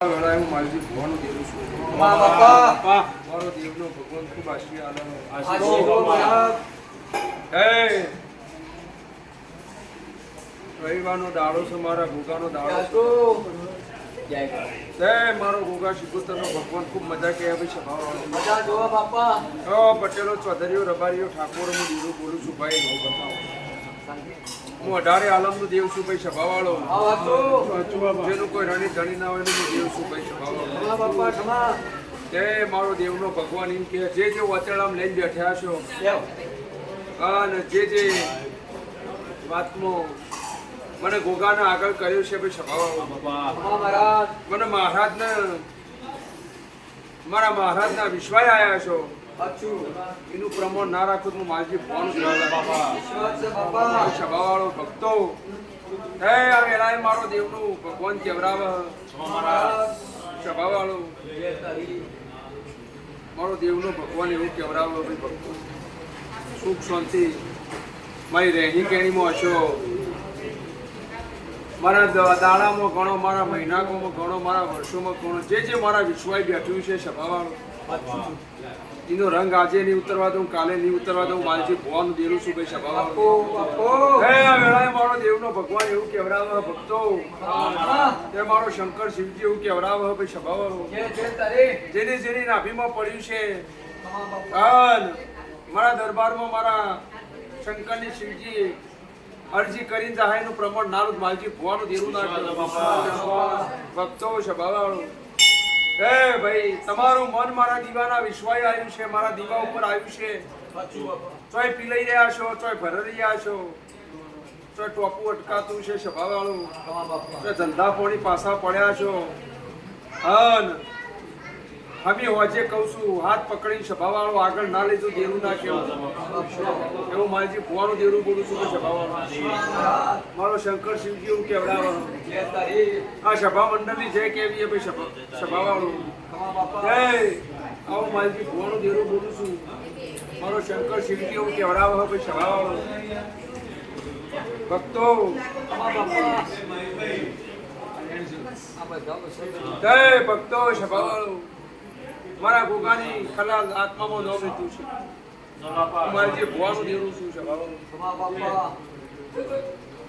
હું માલજી ભગવાનનું દેવું છું. મારો દેવનો ભગવાન ખૂબ રવિવારનો દાડો છે, મારા ગોગાનો દાડો છે. મારો ગોગા શિકોતરનો ભગવાન ખૂબ મજા કે પટેલો ચૌધરીઓ રબારીઓ ઠાકોર હું દેવું બોલું છું ભાઈ. હું 18 આલમનું દેવ છું ભાઈ, સભાવાળો. જેનું કોઈ રણી ધણી ના હોય એનું હું દેવ છું ભાઈ, સભાવાળો. તે મારો દેવનો ભગવાન એમ કે જે વચેલામ લઈને બેઠ્યા છો અને જે વાતમાં મને ગોગાને આગળ કર્યું છે ભાઈ, સભાવાળો. મને મારા મહારાજના વિશ્વાય આવ્યા છો. એનું પ્રમાણ ના રાખું તો માલજી ફોન સભાવાળો ભક્તો મારો દેવનું ભગવાન કેવરાવ સભાવાળો. મારો દેવનો ભગવાન એવું કેવરાવ ભક્તો સુખ શાંતિ મારી રહેણી કેણીમાં હશો. મારા દાડામાં ગણો, મારા મહિનાઓમાં ગણો, મારા વર્ષોમાં ગણો, જે મારા વિશ્વાય બેઠું છે સભાવાળો એનો રંગ આજે નહીં ઉતરવા દઉં, કાલે નહીં ઉતરવા દઉં. માલજી ભગવાન દેરું છું ભાઈ, સભાવાળો. મારો દેવનો ભગવાન એવું કેવરાવ ભક્તો તે મારો શંકર શિવજી એવું કેવરાવ ભાઈ, સભાવાળો. જેની નાભીમાં પડ્યું છે મારા દરબારમાં મારા શંકરની શિવજી અરજી કરીને જાહેરનું પ્રમાણ નારું માલજી ભગવાનનું દેરું ના ભક્તો સભાવાળો. ભાઈ તમારું મન મારા દીવાના વિશ્વાય આવ્યું છે, મારા દીવા ઉપર આવ્યું છે. ચોય પી લઈ રહ્યા છો, ચોય ભરી રહ્યા છો, ચોય ટોપું અટકાતું છે સભાવાળું, ચોય ધંધા પોણી પાછા પડ્યા છો. અમે હોજે કહું છું હાથ પકડી સભાવાળો આગળ ના લેજો, દેરું ના કેવું એવું માલજી ભુવાનું દેરું બોલું છું સભાવાળો. મારો શંકર શિવજી એવું કેવડાવ આ સભા મંડળની જય કેવી ભાઈ, સભાવાળો. આવું માલજી ભુવાનું દેરું બોલું છું. મારો શંકર શિવજી એવું કેવડાવ ભાઈ, સભાવાળો. ભક્તો ભક્તો સભાવાળો મારા ગોગાની ખલાલ આત્મામાં નામ લીધું છે. મારે જે ભુવાનું દેવું છું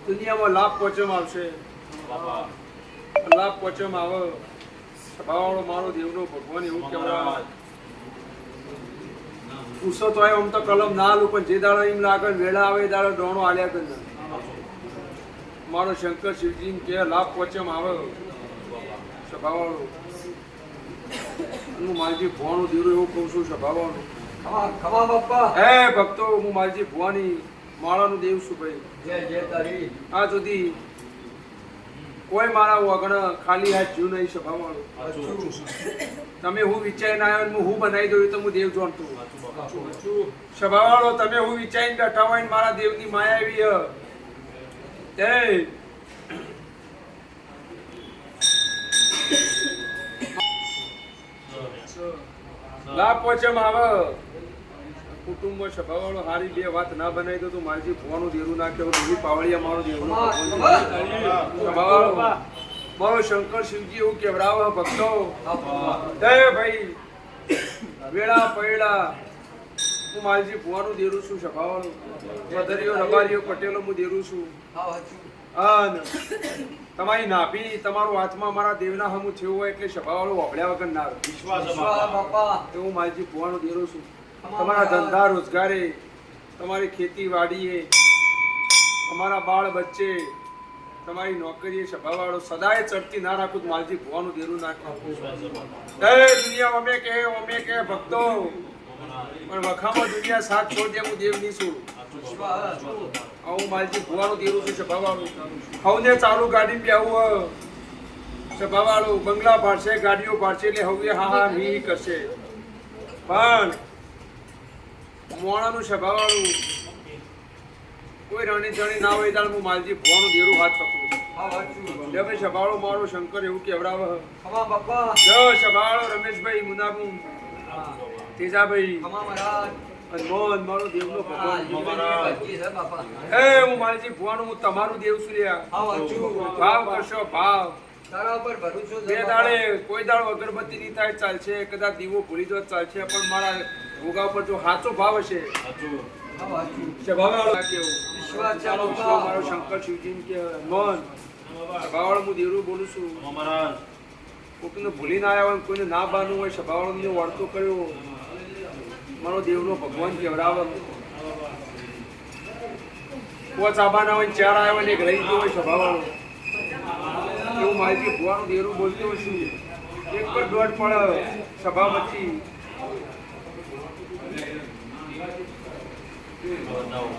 દુનિયામાં લાભ પહોંચવામાં આવશે, લાભ પહોંચવામાં આવે. સભાવાળો મારો દેવનો ભગવાન એવું કહેવાય પૂછો તો આમ તો કલમ ના આલું, પણ જે દાડો એમ લાગે વેળા આવે એ દાડો ડોણો આલ્યા કરે. મારો શંકર શિવજી કે લાભ પહોંચવામાં આવે સભાવાળો. હું માલજી ભુવાનું દેરું એવું કહું છું સભાવાળું. ભક્તો હું માલજી ભુવાની માળાનું દેવ છું ભાઈ. આ સુધી કોઈ મારા વગણ ખાલી હાથ જીવ નહીં સભાવાળું. તમે હું વિચારીને આવ્યો હું બનાવી દઉં તો હું દેવ જાણતું સભાવાળો. તમે હું વિચારીને બેઠા હોય ને મારા દેવની માયા આવી લાભ પહોંચવામાં આવે. કુટુંબ સભાવાળો હારી બે વાત ના બનાવી દો તો માલજી ભુવાનું દેરું ના કેવું દેવી પાવળિયા મારો દેવું સભાવાળો. મારો શંકર શિવજી એવું કેવરાવ ભક્તો ભાઈ વેળા પૈડા હું માલજી ભુવાનું દેરું છું સભાવાળો. ચૌધરીઓ રબારીઓ પટેલો હું દેરું છું. તમારી નાભી તમારો હાથમાં મારા દેવના હમું થયું હોય એટલે સભાવાળો વાપડ્યા વગર ના વિશ્વાસ હું માલજી ભુવાનું દેરું છું. તમારા ધંધા રોજગારે, તમારી ખેતી વાડીએ, તમારા બાળ બચ્ચે, તમારી નોકરીએ સભાવાળો સદાય ચડતી ના રાખું માલજી ભુવાનું દેરું નાખું. દુનિયા અમે કે ભક્તો પણ વખામાં દુનિયા સાથ છોડ દે હું દેવ નહીં છું. હું માલજી ભુવાનું દેરું છું સભાવાળું. હવને ચાલુ ગાડી બી આવું સભાવાળું બંગલા ભાડશે, ગાડીઓ ભાડશે એટલે હવે હા મી કરશે. પણ મોણાનું સભાવાળું કોઈ રણી જણી ના હોય ત્યારે હું માલજી ભુવાનું દેરું હાથ પકડું. ભાઈ સભાવાળો મારો શંકર એવું કેવડાવ સભાવાળો રમેશભાઈ મુનાબુ તેજાભાઈ મોહન મારો દેવનો ભગવાન. હું માલજી ભુવાનું હું તમારું દેવ છું. ભાવ કરશો ભાવ તારા ઉપર ભરોસો છે બે બાપા. દાડે કોઈ દાડો અગરબત્તી ની થાય ચાલશે, કદાચ દીવો ભૂલી જો ચાલશે, પણ મારા ભોગા ઉપર જો સાચો ભાવ હશે હા, સાચું. સ્વભાવવાળો આ કેવું વિશ્વાસ છે ચાલો બાપા. મારો શંકર શિવજી કે હનુમાન સ્વભાવવાળો હું દેવરું બોલું છું. કોઈને ભૂલી ના આવ્યા હોય, કોઈને ના બાંધવું હોય, સ્વભાવવાળો વાળતો કર્યો, મારો દેવનો ભગવાન કેવડાવે. પોચ આબાના હોય, ચાર આવ્યા હોય ને એક રહી ગયો હોય સ્વભાવવાળો, એવું મારી ભુવાનું દેવરું બોલતો છું. એક પર દોઢ પડે સભા વચ્ચે બતાવો